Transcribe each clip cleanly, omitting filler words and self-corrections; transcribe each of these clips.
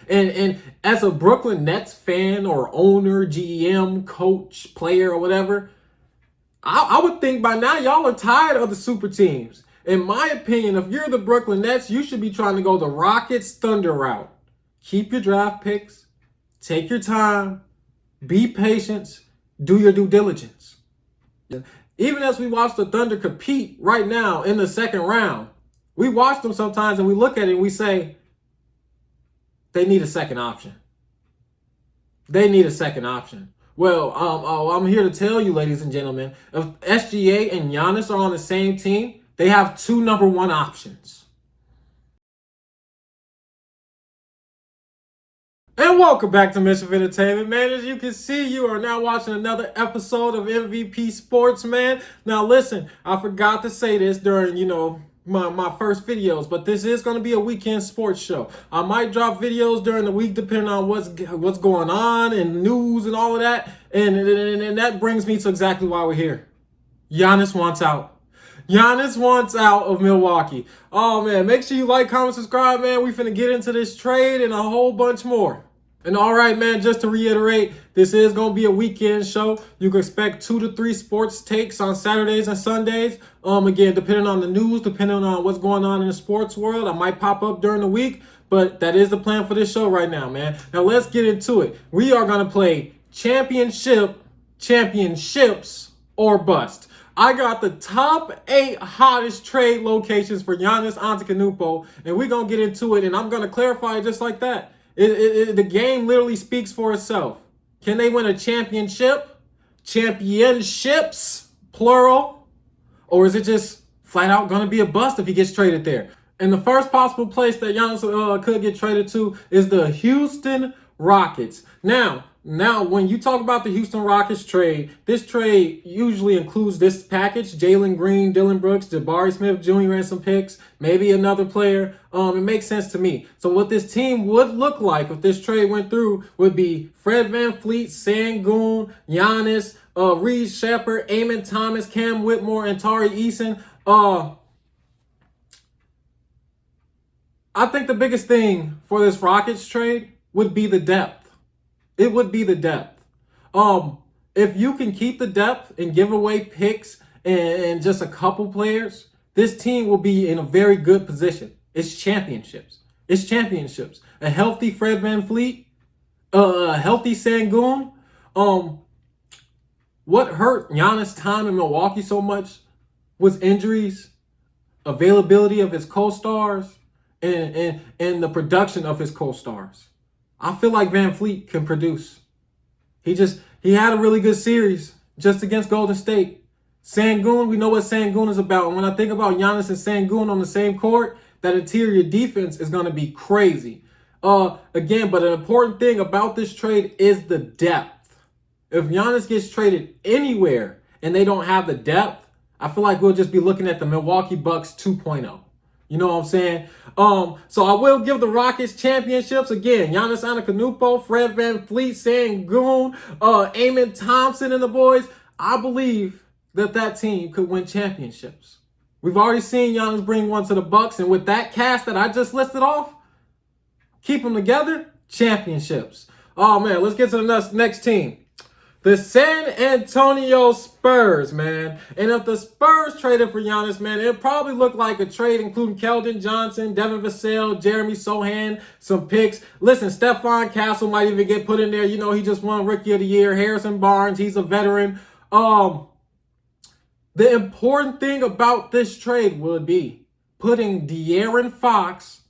And as a Brooklyn Nets fan or owner, GM, coach, player, or whatever, I would think by now y'all are tired of the super teams. In my opinion, if you're the Brooklyn Nets, you should be trying to go the Rockets Thunder route. Keep your draft picks, take your time, be patient, do your due diligence. Even as we watch the Thunder compete right now in the second round, we watch them sometimes and we look at it and we say, they need a second option. They need a second option. Well, I'm here to tell you, ladies and gentlemen, if SGA and Giannis are on the same team, they have two number one options. And welcome back to Mischief Entertainment, man. As you can see, you are now watching another episode of MVP Sports, man. Now, listen, I forgot to say this during, my first videos, but this is going to be a weekend sports show. I might drop videos during the week depending on what's going on and news and all of that. And that brings me to exactly why we're here. Giannis wants out. Giannis wants out of Milwaukee. Oh, man, make sure you like, comment, subscribe, man. We finna get into this trade and a whole bunch more. And all right, man, just to reiterate, this is going to be a weekend show. You can expect 2 to 3 sports takes on Saturdays and Sundays. Again, depending on the news, depending on what's going on in the sports world, I might pop up during the week, but that is the plan for this show right now, man. Now, let's get into it. We are going to play championships, or bust. I got the top 8 hottest trade locations for Giannis Antetokounmpo, and we're going to get into it, and I'm going to clarify it just like that. The game literally speaks for itself. Can they win a championship? Championships, plural? Or is it just flat out going to be a bust if he gets traded there? And the first possible place that Giannis could get traded to is the Houston Rockets. Now, when you talk about the Houston Rockets trade, this trade usually includes this package: Jalen Green, Dylan Brooks, Jabari Smith Jr. and some picks, maybe another player. It makes sense to me. So what this team would look like if this trade went through would be Fred VanVleet, Sengun, Giannis, Reed Shepard, Amon Thomas, Cam Whitmore, and Tari Eason. I think the biggest thing for this Rockets trade would be the depth. It would be the depth. If you can keep the depth and give away picks and just a couple players, this team will be in a very good position. It's championships. A healthy Fred VanVleet, a healthy Sengun. What hurt Giannis' time in Milwaukee so much was injuries, availability of his co-stars, and the production of his co-stars. I feel like VanVleet can produce. He had a really good series just against Golden State. Sengun, we know what Sengun is about. And when I think about Giannis and Sengun on the same court, that interior defense is going to be crazy. Again, but an important thing about this trade is the depth. If Giannis gets traded anywhere and they don't have the depth, I feel like we'll just be looking at the Milwaukee Bucks 2.0. You know what I'm saying? So I will give the Rockets championships again. Giannis Antetokounmpo, Fred VanVleet, Sengun, Amon Thompson, and the boys. I believe that team could win championships. We've already seen Giannis bring one to the Bucks, and with that cast that I just listed off, keep them together, championships. Oh man, let's get to the next team. The San Antonio Spurs, man. And if the Spurs traded for Giannis, man, it'd probably look like a trade including Keldon Johnson, Devin Vassell, Jeremy Sohan, some picks. Listen, Stephon Castle might even get put in there. You know, he just won Rookie of the Year. Harrison Barnes, he's a veteran. The important thing about this trade would be putting De'Aaron Fox,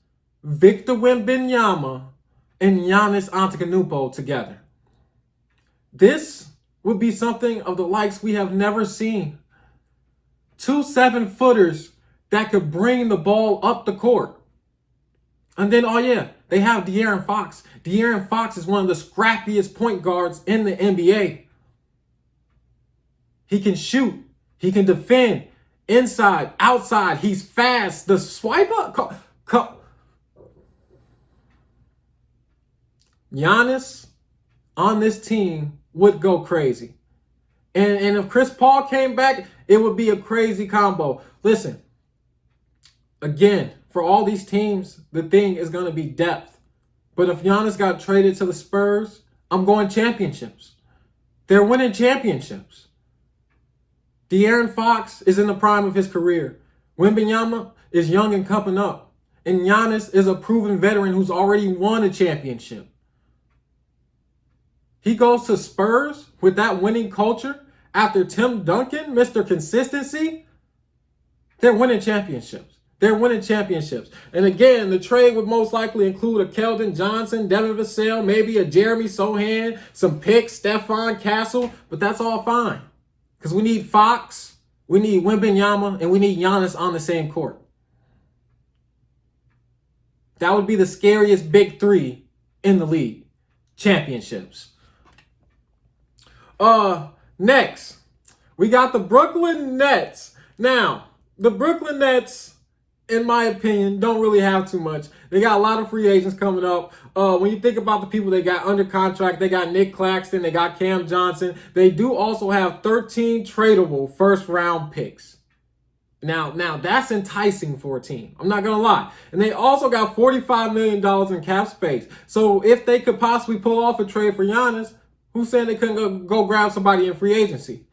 Victor Wembanyama, and Giannis Antetokounmpo together. This would be something of the likes we have never seen. 2 7-footers that could bring the ball up the court. And then, oh yeah, they have De'Aaron Fox. De'Aaron Fox is one of the scrappiest point guards in the NBA. He can shoot. He can defend. Inside, outside. He's fast. The swipe up. Giannis on this team would go crazy. And if Chris Paul came back, it would be a crazy combo. Listen, again, for all these teams, the thing is going to be depth. But if Giannis got traded to the Spurs, I'm going championships. They're winning championships. De'Aaron Fox is in the prime of his career. Wembanyama is young and coming up. And Giannis is a proven veteran who's already won a championship. He goes to Spurs with that winning culture after Tim Duncan, Mr. Consistency. They're winning championships. They're winning championships. And again, the trade would most likely include a Keldon Johnson, Devin Vassell, maybe a Jeremy Sohan, some picks, Stephon Castle, but that's all fine. Because we need Fox, we need Wembanyama, and we need Giannis on the same court. That would be the scariest big three in the league. Championships. Next, we got the Brooklyn Nets. Now, the Brooklyn Nets, in my opinion, don't really have too much. They got a lot of free agents coming up. When you think about the people they got under contract, they got Nick Claxton, they got Cam Johnson. They do also have 13 tradable first-round picks. Now that's enticing for a team. I'm not going to lie. And they also got $45 million in cap space. So if they could possibly pull off a trade for Giannis, who's saying they couldn't go grab somebody in free agency?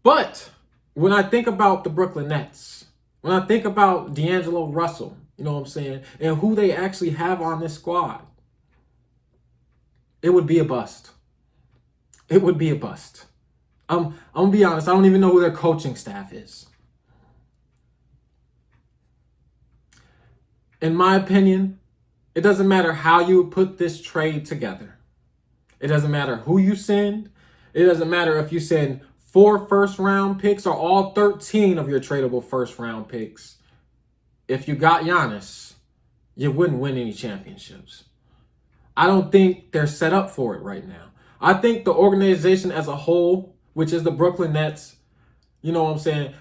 But when I think about the Brooklyn Nets, when I think about D'Angelo Russell, you know what I'm saying, and who they actually have on this squad, it would be a bust. It would be a bust. I'm going to be honest, I don't even know who their coaching staff is. In my opinion, it doesn't matter how you put this trade together. It doesn't matter who you send. It doesn't matter if you send 4 first-round picks or all 13 of your tradable first-round picks. If you got Giannis, you wouldn't win any championships. I don't think they're set up for it right now. I think the organization as a whole, which is the Brooklyn Nets, you know what I'm saying,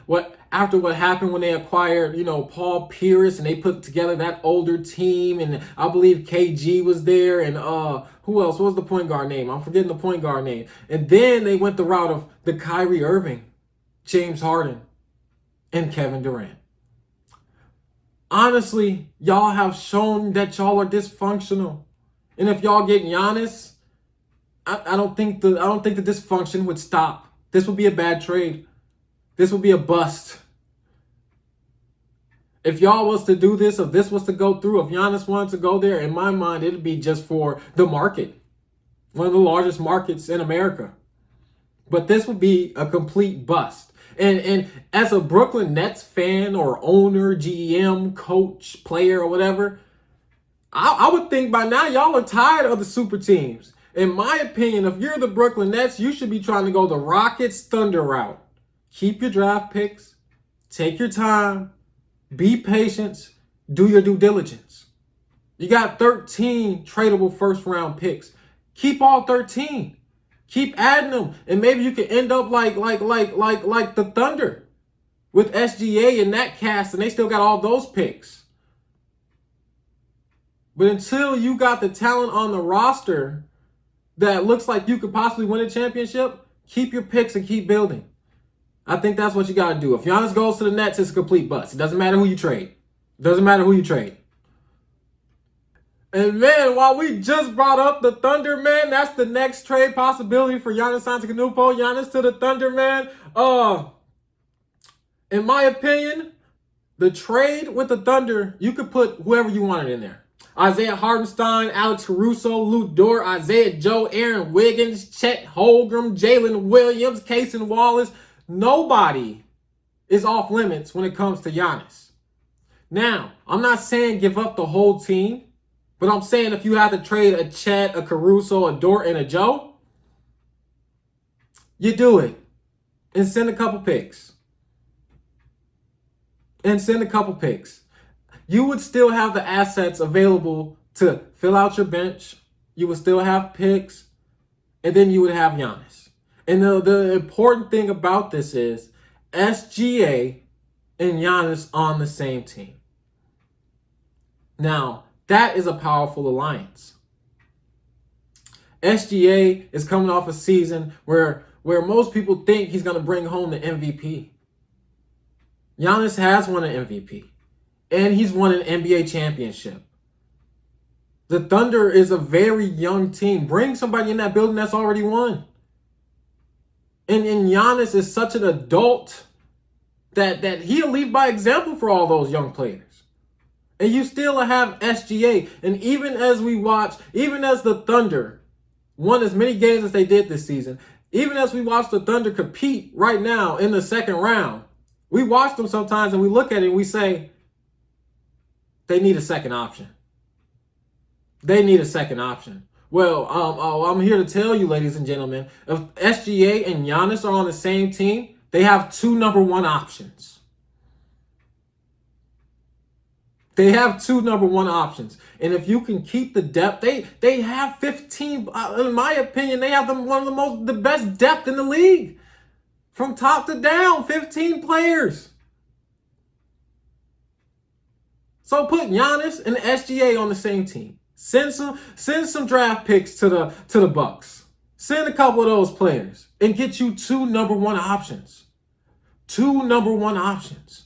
after what happened when they acquired, Paul Pierce, and they put together that older team, and I believe KG was there, and who else? What was the point guard name? I'm forgetting the point guard name. And then they went the route of the Kyrie Irving, James Harden, and Kevin Durant. Honestly, y'all have shown that y'all are dysfunctional. And if y'all get Giannis, I don't think the dysfunction would stop. This would be a bad trade. This would be a bust. If y'all was to do this, if this was to go through, if Giannis wanted to go there, in my mind, it'd be just for the market. One of the largest markets in America. But this would be a complete bust. And as a Brooklyn Nets fan or owner, GM, coach, player, or whatever, I would think by now y'all are tired of the super teams. In my opinion, if you're the Brooklyn Nets, you should be trying to go the Rockets Thunder route. Keep your draft picks. Take your time. Be patient. Do your due diligence. You got 13 tradable first-round picks. Keep all 13. Keep adding them. And maybe you can end up like the Thunder with SGA and that cast, and they still got all those picks. But until you got the talent on the roster that looks like you could possibly win a championship, keep your picks and keep building. I think that's what you got to do. If Giannis goes to the Nets, it's a complete bust. It doesn't matter who you trade. It doesn't matter who you trade. And man, while we just brought up the Thunder, man, that's the next trade possibility for Giannis Antetokounmpo. Giannis to the Thunder, man. In my opinion, the trade with the Thunder, you could put whoever you wanted in there. Isaiah Hartenstein, Alex Caruso, Lou Dort, Isaiah Joe, Aaron Wiggins, Chet Holmgren, Jalen Williams, Cason Wallace. Nobody is off limits when it comes to Giannis. Now, I'm not saying give up the whole team, but I'm saying if you have to trade a Chet, a Caruso, a Dort, and a Joe, you do it. And send a couple picks. You would still have the assets available to fill out your bench. You would still have picks. And then you would have Giannis. And the important thing about this is SGA and Giannis on the same team. Now, that is a powerful alliance. SGA is coming off a season where most people think he's going to bring home the MVP. Giannis has won an MVP. And he's won an NBA championship. The Thunder is a very young team. Bring somebody in that building that's already won. And Giannis is such an adult that he'll lead by example for all those young players. And you still have SGA. And even as we watch, even as the Thunder won as many games as they did this season, even as we watch the Thunder compete right now in the second round, we watch them sometimes and we look at it and we say, they need a second option. They need a second option. Well, I'm here to tell you, ladies and gentlemen, if SGA and Giannis are on the same team, they have two number one options. They have two number one options. And if you can keep the depth, they have 15, in my opinion, they have one of the best depth in the league. From top to down, 15 players. So put Giannis and SGA on the same team. Send some draft picks to the Bucks. Send a couple of those players and get you two number one options. Two number one options.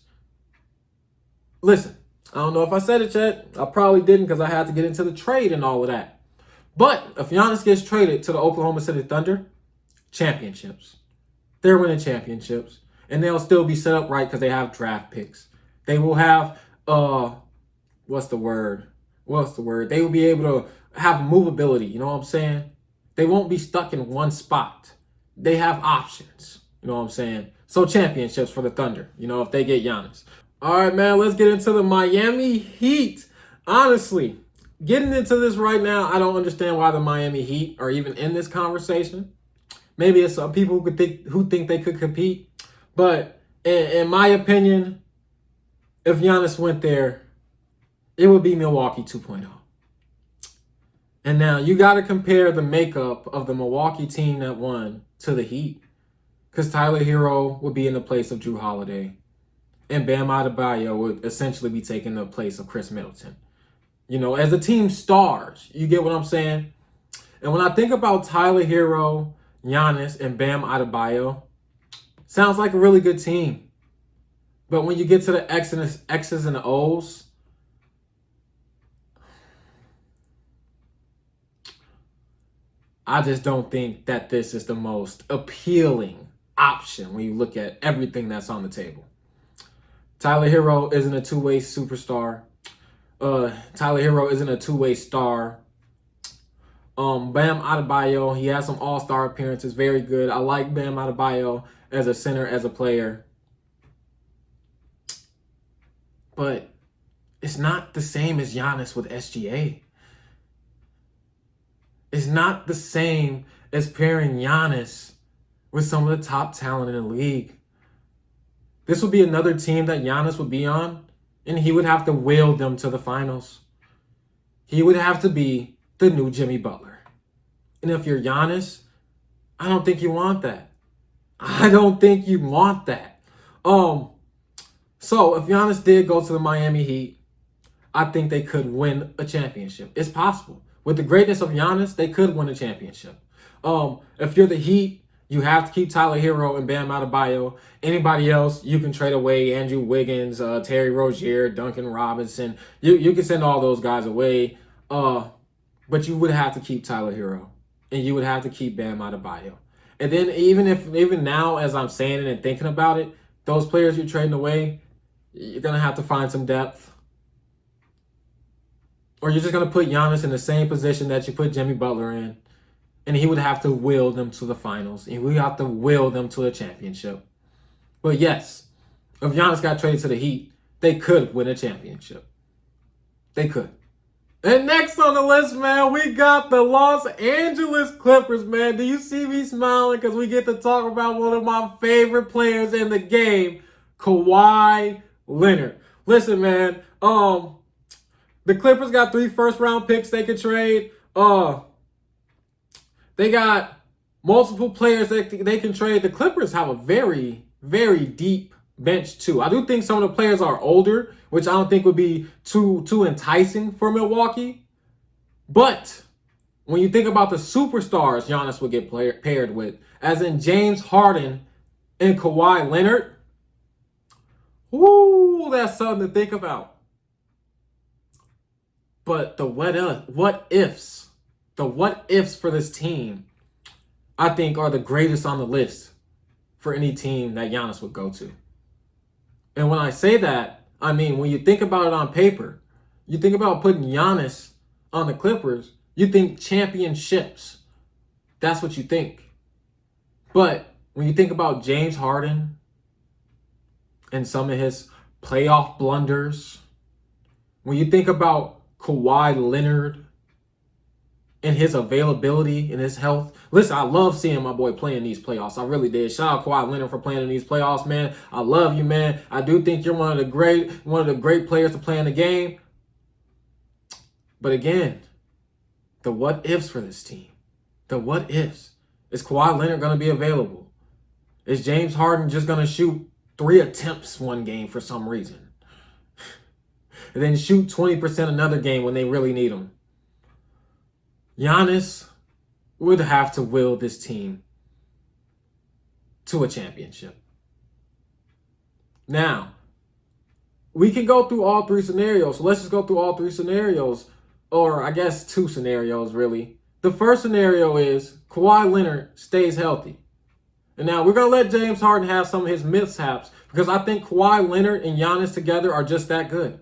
Listen, I don't know if I said it yet. I probably didn't because I had to get into the trade and all of that. But if Giannis gets traded to the Oklahoma City Thunder, championships. They're winning championships. And they'll still be set up right because they have draft picks. They will have, what's the word? They will be able to have movability. You know what I'm saying? They won't be stuck in one spot. They have options. You know what I'm saying? So championships for the Thunder, if they get Giannis. All right, man, let's get into the Miami Heat. Honestly, getting into this right now, I don't understand why the Miami Heat are even in this conversation. Maybe it's some people who think they could compete. But in my opinion, if Giannis went there, it would be Milwaukee 2.0. And now you got to compare the makeup of the Milwaukee team that won to the Heat. Because Tyler Hero would be in the place of Drew Holiday. And Bam Adebayo would essentially be taking the place of Chris Middleton. As the team stars. You get what I'm saying? And when I think about Tyler Hero, Giannis, and Bam Adebayo, sounds like a really good team. But when you get to the X's and the O's, I just don't think that this is the most appealing option when you look at everything that's on the table. Tyler Hero isn't a two-way superstar. Tyler Hero isn't a two-way star. Bam Adebayo, he has some all-star appearances, very good. I like Bam Adebayo as a center, as a player. But it's not the same as Giannis with SGA. It's not the same as pairing Giannis with some of the top talent in the league. This would be another team that Giannis would be on, and he would have to will them to the finals. He would have to be the new Jimmy Butler. And if you're Giannis, I don't think you want that. I don't think you want that. So if Giannis did go to the Miami Heat, I think they could win a championship. It's possible. With the greatness of Giannis, they could win a championship. If you're the Heat, you have to keep Tyler Hero and Bam Adebayo. Anybody else, you can trade away Andrew Wiggins, Terry Rozier, Duncan Robinson. You can send all those guys away. But you would have to keep Tyler Hero. And you would have to keep Bam Adebayo. And then even now, as I'm saying it and thinking about it, those players you're trading away, you're going to have to find some depth. Or you're just going to put Giannis in the same position that you put Jimmy Butler in. And he would have to will them to the finals. And we have to will them to a championship. But yes, if Giannis got traded to the Heat, they could win a championship. They could. And next on the list, man, we got the Los Angeles Clippers, man. Do you see me smiling? Because we get to talk about one of my favorite players in the game, Kawhi Leonard. Listen, man, the Clippers got 3 first-round picks they could trade. They got multiple players that they can trade. The Clippers have a very, very deep bench, too. I do think some of the players are older, which I don't think would be too enticing for Milwaukee. But when you think about the superstars Giannis would get paired with, as in James Harden and Kawhi Leonard, woo, that's something to think about. But the what ifs for this team, I think are the greatest on the list for any team that Giannis would go to. And when I say that, I mean, when you think about it on paper, you think about putting Giannis on the Clippers, you think championships. That's what you think. But when you think about James Harden and some of his playoff blunders, when you think about Kawhi Leonard and his availability and his health. Listen, I love seeing my boy play in these playoffs. I really did. Shout out Kawhi Leonard for playing in these playoffs, man. I love you, man. I do think you're one of the great players to play in the game. But again, the what ifs for this team. The what ifs. Is Kawhi Leonard going to be available? Is James Harden just going to shoot 3 attempts one game for some reason? And then shoot 20% another game when they really need him? Giannis would have to will this team to a championship. Now, we can go through all 3 scenarios. So let's just go through all 3 scenarios. Or I guess 2 scenarios, really. The first scenario is Kawhi Leonard stays healthy. And now we're going to let James Harden have some of his mishaps because I think Kawhi Leonard and Giannis together are just that good.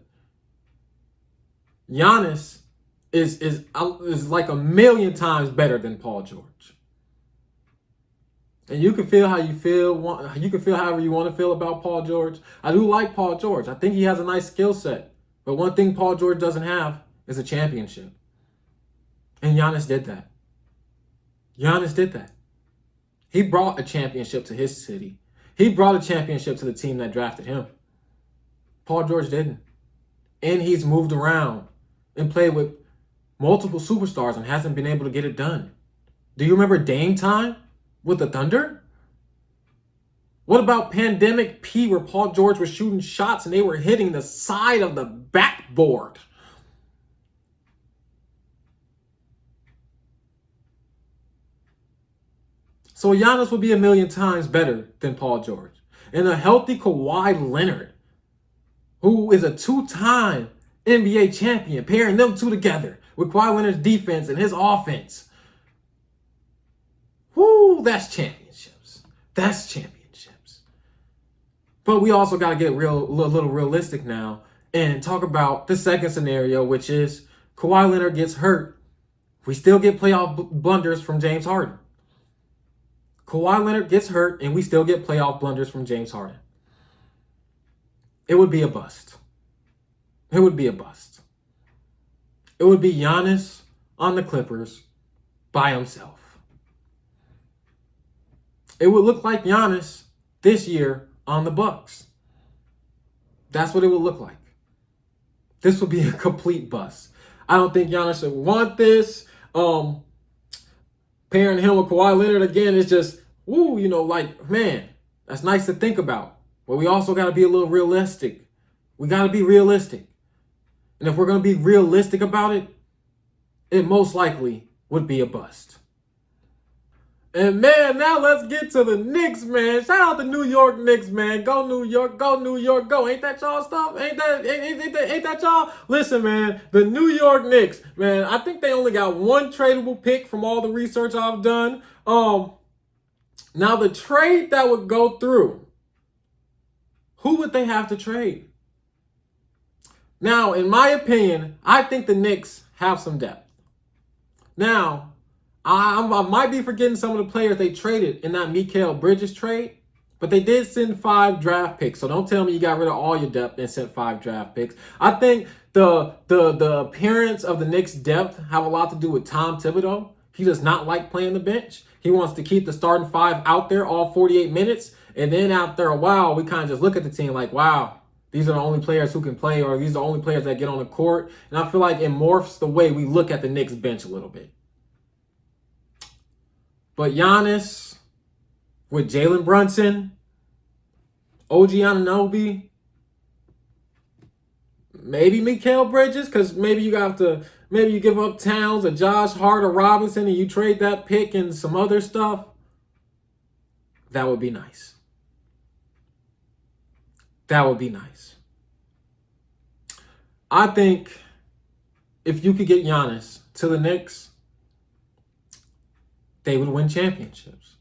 Giannis is like a million times better than Paul George. And you can feel how you feel. You can feel however you want to feel about Paul George. I do like Paul George. I think he has a nice skill set. But one thing Paul George doesn't have is a championship. And Giannis did that. Giannis did that. He brought a championship to his city. He brought a championship to the team that drafted him. Paul George didn't. And he's moved around and played with multiple superstars and hasn't been able to get it done. Do you remember Dame time with the Thunder? What about Pandemic P where Paul George was shooting shots and they were hitting the side of the backboard? So Giannis would be a million times better than Paul George. And a healthy Kawhi Leonard, who is a 2-time NBA champion, pairing them 2 together with Kawhi Leonard's defense and his offense. Woo, that's championships. That's championships. But we also got to get a little realistic now and talk about the second scenario, which is Kawhi Leonard gets hurt. We still get playoff blunders from James Harden. Kawhi Leonard gets hurt and we still get playoff blunders from James Harden. It would be a bust. It would be a bust. It would be Giannis on the Clippers by himself. It would look like Giannis this year on the Bucks. That's what it would look like. This would be a complete bust. I don't think Giannis should want this. Pairing him with Kawhi Leonard again is just, woo, man, that's nice to think about. But we also got to be a little realistic. We got to be realistic. And if we're going to be realistic about it, it most likely would be a bust. And man, now let's get to the Knicks, man. Shout out the New York Knicks, man. Go New York, go New York, go. Ain't that y'all stuff? Ain't that y'all? Listen, man, the New York Knicks, man, I think they only got 1 tradable pick from all the research I've done. Now the trade that would go through, who would they have to trade? Now, in my opinion, I think the Knicks have some depth. Now, I might be forgetting some of the players they traded in that Mikal Bridges trade, but they did send 5 draft picks. So don't tell me you got rid of all your depth and sent 5 draft picks. I think the appearance of the Knicks' depth have a lot to do with Tom Thibodeau. He does not like playing the bench. He wants to keep the starting 5 out there all 48 minutes. And then after a while, we kind of just look at the team like, wow, these are the only players who can play, or these are the only players that get on the court. And I feel like it morphs the way we look at the Knicks bench a little bit. But Giannis with Jalen Brunson, OG Anunoby, maybe Mikal Bridges, because maybe you give up Towns or Josh Hart or Robinson and you trade that pick and some other stuff. That would be nice. That would be nice. I think if you could get Giannis to the Knicks, they would win championships.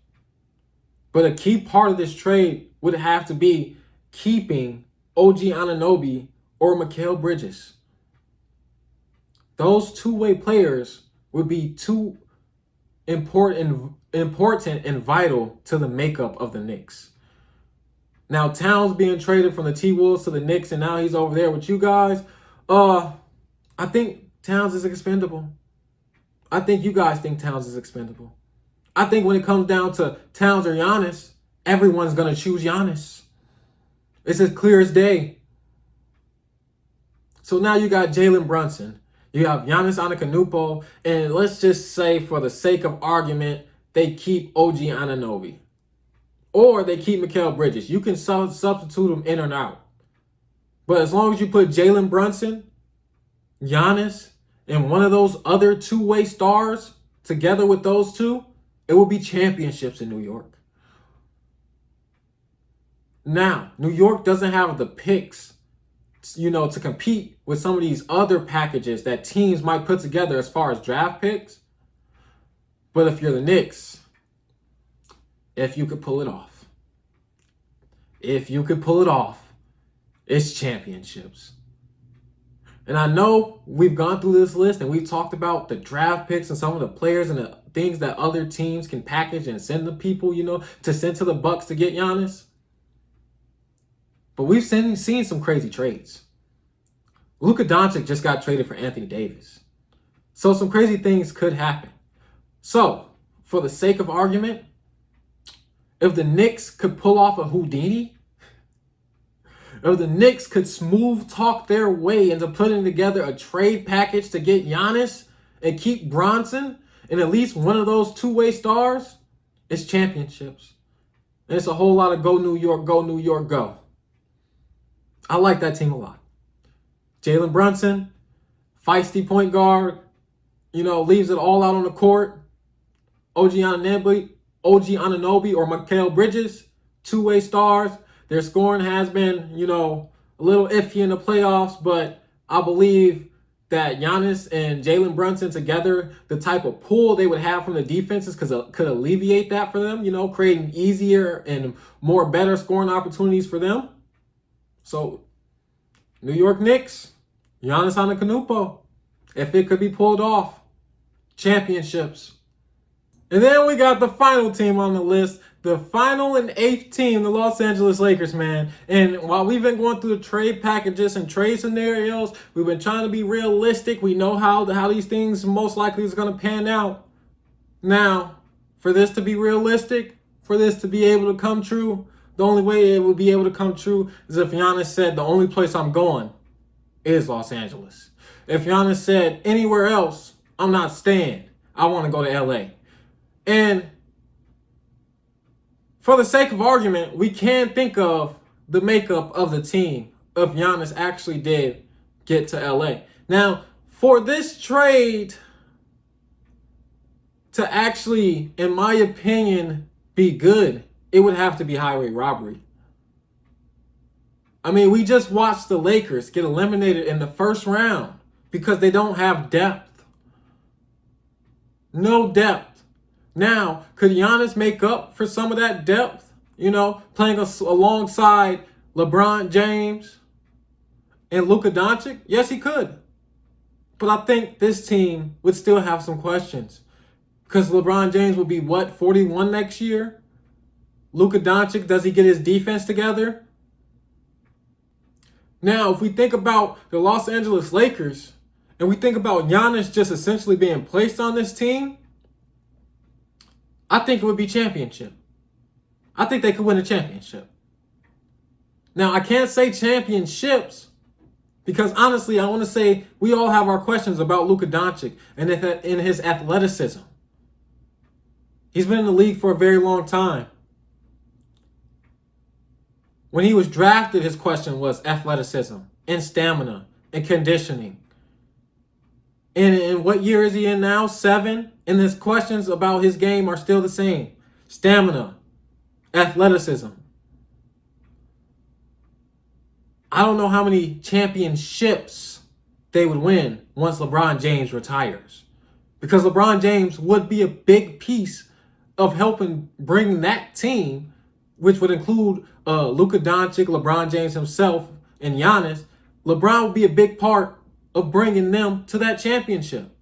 But a key part of this trade would have to be keeping OG Anunoby or Mikal Bridges. Those two-way players would be too important and vital to the makeup of the Knicks. Now, Towns being traded from the T-Wolves to the Knicks, and now he's over there with you guys. I think Towns is expendable. I think you guys think Towns is expendable. I think when it comes down to Towns or Giannis, everyone's going to choose Giannis. It's as clear as day. So now you got Jalen Brunson. You have Giannis Antetokounmpo. And let's just say, for the sake of argument, they keep OG Anunoby. Or they keep Mikal Bridges. You can substitute them in or out. But as long as you put Jalen Brunson, Giannis, and one of those other two-way stars together with those two, it will be championships in New York. Now, New York doesn't have the picks, to compete with some of these other packages that teams might put together as far as draft picks. But if you're the Knicks, if you could pull it off, it's championships. And I know we've gone through this list and we've talked about the draft picks and some of the players and the things that other teams can package and send the people, to send to the Bucks to get Giannis. But we've seen some crazy trades. Luka Doncic just got traded for Anthony Davis. So some crazy things could happen. So, for the sake of argument, if the Knicks could pull off a Houdini, if the Knicks could smooth talk their way into putting together a trade package to get Giannis and keep Bronson and at least one of those two-way stars, it's championships. And it's a whole lot of go New York, go New York, go. I like that team a lot. Jalen Brunson, feisty point guard, leaves it all out on the court. OG Anunoby or Mikal Bridges, two-way stars. Their scoring has been, a little iffy in the playoffs, but I believe that Giannis and Jalen Brunson together, the type of pull they would have from the defenses could alleviate that for them, creating easier and more better scoring opportunities for them. So, New York Knicks, Giannis Antetokounmpo, if it could be pulled off, championships. And then we got the final team on the list, the final and 8th team, the Los Angeles Lakers, man. And while we've been going through the trade packages and trade scenarios, we've been trying to be realistic. We know how these things most likely is going to pan out. Now, for this to be realistic, for this to be able to come true, the only way it will be able to come true is if Giannis said, the only place I'm going is Los Angeles. If Giannis said, anywhere else, I'm not staying. I want to go to LA. And for the sake of argument, we can think of the makeup of the team if Giannis actually did get to LA. Now, for this trade to actually, in my opinion, be good, it would have to be highway robbery. I mean, we just watched the Lakers get eliminated in the first round because they don't have depth. No depth. Now, could Giannis make up for some of that depth? Playing alongside LeBron James and Luka Doncic? Yes, he could. But I think this team would still have some questions. Because LeBron James will be, 41 next year? Luka Doncic, does he get his defense together? Now, if we think about the Los Angeles Lakers, and we think about Giannis just essentially being placed on this team, I think it would be championship. I think they could win a championship. Now, I can't say championships because, honestly, I want to say we all have our questions about Luka Doncic and in his athleticism. He's been in the league for a very long time. When he was drafted, his question was athleticism and stamina and conditioning. And what year is he in now? 7? And his questions about his game are still the same. Stamina, athleticism. I don't know how many championships they would win once LeBron James retires. Because LeBron James would be a big piece of helping bring that team, which would include Luka Doncic, LeBron James himself, and Giannis. LeBron would be a big part of bringing them to that championship.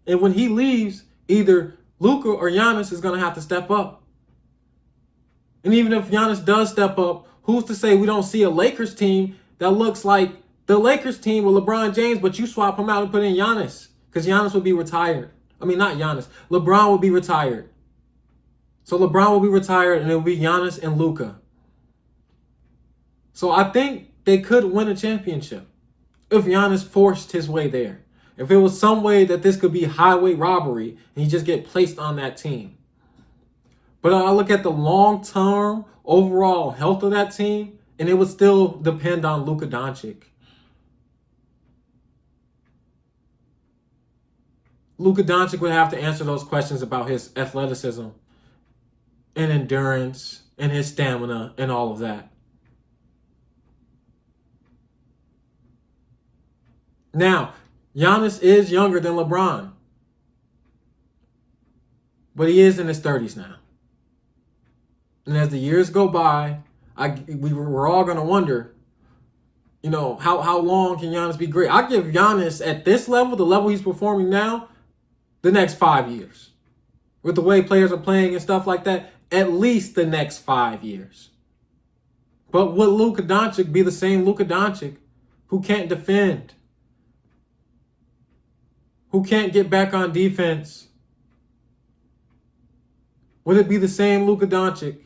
And when he leaves, either Luka or Giannis is going to have to step up. And even if Giannis does step up, who's to say we don't see a Lakers team that looks like the Lakers team with LeBron James, but you swap him out and put in Giannis? Because Giannis would be retired. I mean, not Giannis. LeBron would be retired. So LeBron will be retired, and it will be Giannis and Luka. So I think they could win a championship if Giannis forced his way there. If it was some way that this could be highway robbery and he just get placed on that team. But I look at the long-term overall health of that team, and it would still depend on Luka Doncic. Luka Doncic would have to answer those questions about his athleticism and endurance and his stamina and all of that. Now, Giannis is younger than LeBron, but he is in his 30s now. And as the years go by, we're all going to wonder, how long can Giannis be great? I give Giannis at this level, the level he's performing now, the next 5 years. With the way players are playing and stuff like that, at least the next 5 years. But would Luka Doncic be the same Luka Doncic who can't defend? Who can't get back on defense? Would it be the same Luka Doncic?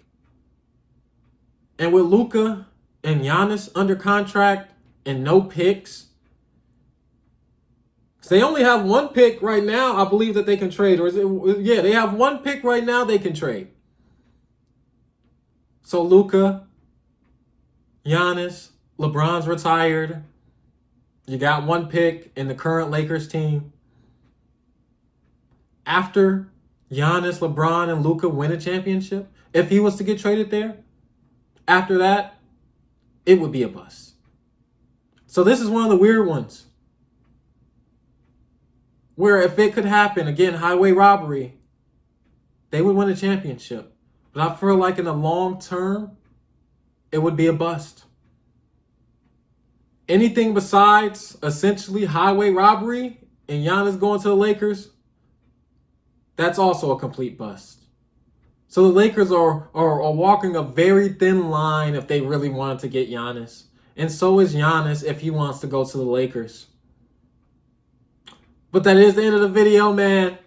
And with Luka and Giannis under contract and no picks, so they only have one pick right now, I believe, that they can trade. Or is it? Yeah, they have one pick right now they can trade. So Luka, Giannis, LeBron's retired. You got one pick in the current Lakers team. After Giannis, LeBron, and Luka win a championship, if he was to get traded there, after that, it would be a bust. So this is one of the weird ones. Where if it could happen, again, highway robbery, they would win a championship. But I feel like in the long term, it would be a bust. Anything besides essentially highway robbery and Giannis going to the Lakers, that's also a complete bust. So the Lakers are walking a very thin line if they really wanted to get Giannis. And so is Giannis if he wants to go to the Lakers. But that is the end of the video, man.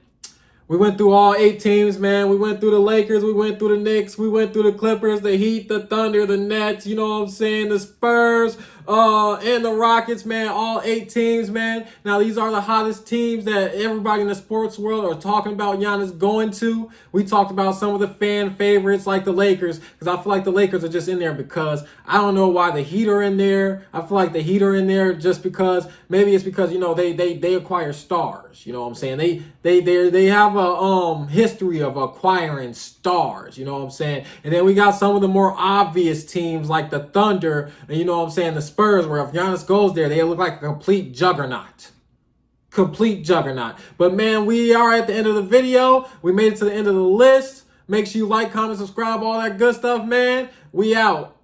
We went through all 8 teams, man. We went through the Lakers. We went through the Knicks. We went through the Clippers, the Heat, the Thunder, the Nets. You know what I'm saying? The Spurs and the Rockets, man. All 8 teams, man. Now, these are the hottest teams that everybody in the sports world are talking about Giannis going to. We talked about some of the fan favorites like the Lakers, because I feel like the Lakers are just in there because I don't know why the Heat are in there. I feel like the Heat are in there just because maybe it's because, they acquire stars. You know what I'm saying? They have a history of acquiring stars, you know what I'm saying? And then we got some of the more obvious teams like the Thunder and the Spurs, where if Giannis goes there, they look like a complete juggernaut. Complete juggernaut. But man, we are at the end of the video. We made it to the end of the list. Make sure you like, comment, subscribe, all that good stuff, man. We out.